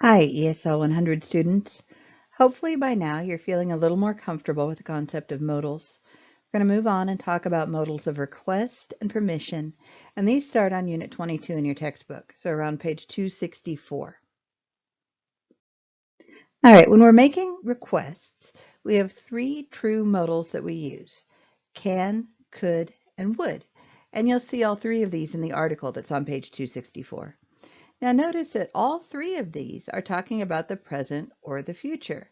Hi, ESL 100 students. Hopefully by now you're feeling a little more comfortable with the concept of modals. We're going to move on and talk about modals of request and permission, and these start on Unit 22 in your textbook, so around page 264. All right, when we're making requests, we have three true modals that we use: can, could, and would. And you'll see all three of these in the article that's on page 264. Now notice that all three of these are talking about the present or the future.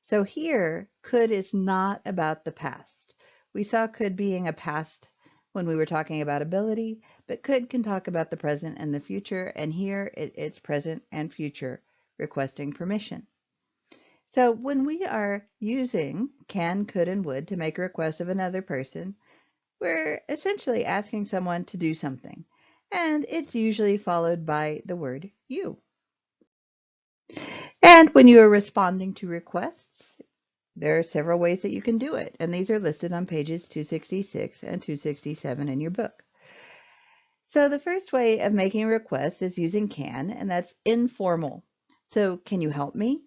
So here, could is not about the past. We saw could being a past when we were talking about ability, but could can talk about the present and the future, and here it's present and future requesting permission. So when we are using can, could, and would to make a request of another person, we're essentially asking someone to do something, and it's usually followed by the word you. And when you are responding to requests, there are several ways that you can do it, and these are listed on pages 266 and 267 in your book. So the first way of making a request is using can, and that's informal. So can you help me?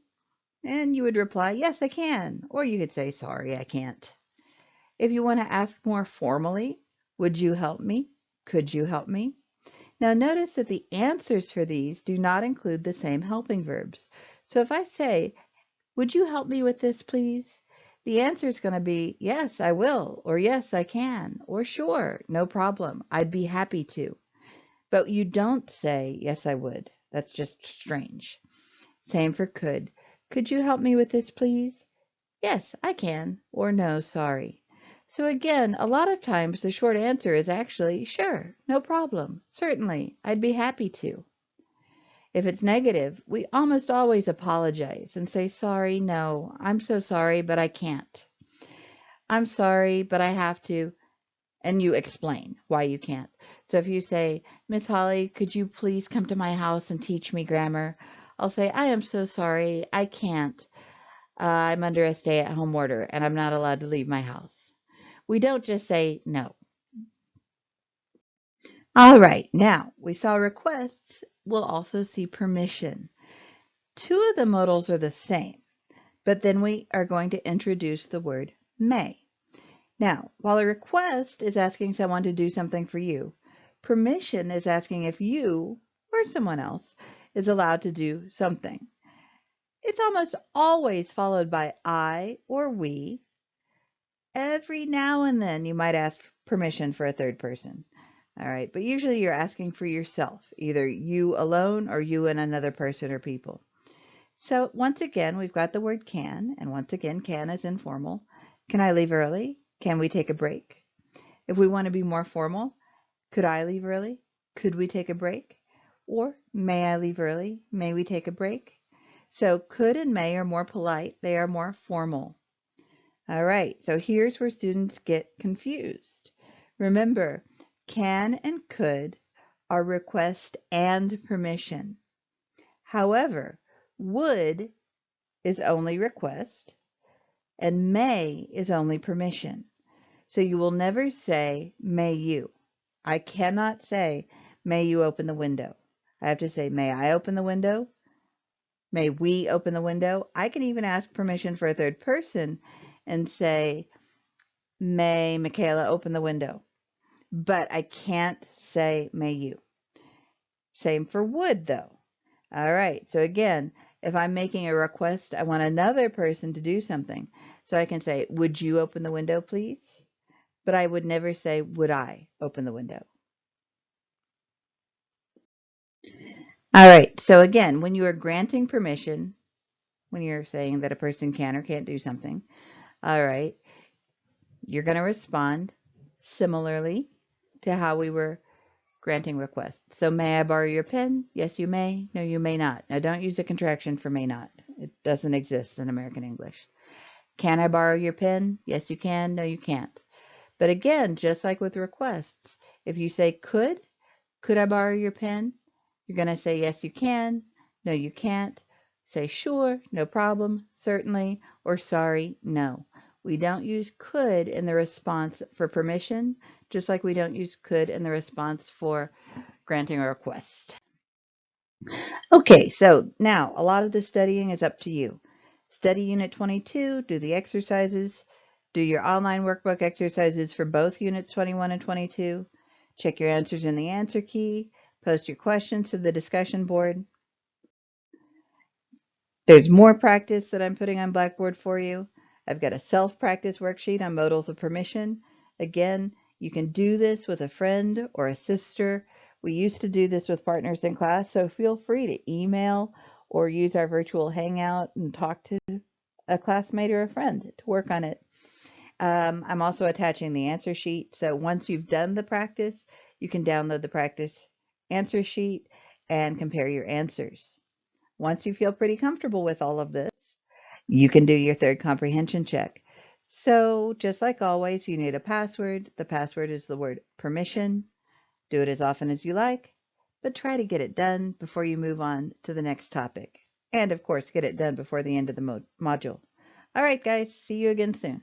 And you would reply, yes, I can. Or you could say, sorry, I can't. If you want to ask more formally, would you help me? Could you help me? Now notice that the answers for these do not include the same helping verbs. So if I say, would you help me with this, please? The answer is going to be, yes, I will, or yes, I can, or sure, no problem, I'd be happy to. But you don't say, yes, I would. That's just strange. Same for could. Could you help me with this, please? Yes, I can, or no, sorry. So again, a lot of times the short answer is actually, sure, no problem, certainly, I'd be happy to. If it's negative, we almost always apologize and say, sorry, no, I'm so sorry, but I can't. I'm sorry, but I have to. And you explain why you can't. So if you say, Miss Holly, could you please come to my house and teach me grammar? I'll say, I am so sorry, I can't. I'm under a stay-at-home order and I'm not allowed to leave my house. We don't just say no. All right, now we saw requests. We'll also see permission. Two of the modals are the same, but then we are going to introduce the word may. Now, while a request is asking someone to do something for you, permission is asking if you or someone else is allowed to do something. It's almost always followed by I or we. Every now and then you might ask permission for a third person. All right, but usually you're asking for yourself, either you alone or you and another person or people. So once again, we've got the word can, and once again, can is informal. Can I leave early? Can we take a break? If we want to be more formal, could I leave early? Could we take a break? Or may I leave early? May we take a break? So could and may are more polite. They are more formal. All right, so here's where students get confused. Remember, can and could are request and permission. However, would is only request and may is only permission. So you will never say, may you. I cannot say, may you open the window. I have to say, may I open the window? May we open the window? I can even ask permission for a third person and say, may Michaela open the window? But I can't say, may you. Same for would, though. All right, so again, if I'm making a request, I want another person to do something. So I can say, would you open the window, please? But I would never say, would I open the window? All right, so again, when you are granting permission, when you're saying that a person can or can't do something, all right, you're going to respond similarly to how we were granting requests. So may I borrow your pen? Yes, you may. No, you may not. Now don't use a contraction for may not. It doesn't exist in American English. Can I borrow your pen? Yes, you can. No, you can't. But again, just like with requests, if you say could I borrow your pen? You're going to say yes, you can. No, you can't. Say sure, no problem, certainly, or sorry, no. We don't use could in the response for permission, just like we don't use could in the response for granting a request. Okay, so now a lot of the studying is up to you. Study Unit 22, do the exercises, do your online workbook exercises for both Units 21 and 22, check your answers in the answer key, post your questions to the discussion board. There's more practice that I'm putting on Blackboard for you. I've got a self-practice worksheet on modals of permission. Again, you can do this with a friend or a sister. We used to do this with partners in class, so feel free to email or use our virtual hangout and talk to a classmate or a friend to work on it. I'm also attaching the answer sheet, so once you've done the practice, you can download the practice answer sheet and compare your answers. Once you feel pretty comfortable with all of this, you can do your third comprehension check. So just like always, you need a password. The password is the word permission. Do it as often as you like, but try to get it done before you move on to the next topic. And of course, get it done before the end of the module. All right, guys, see you again soon.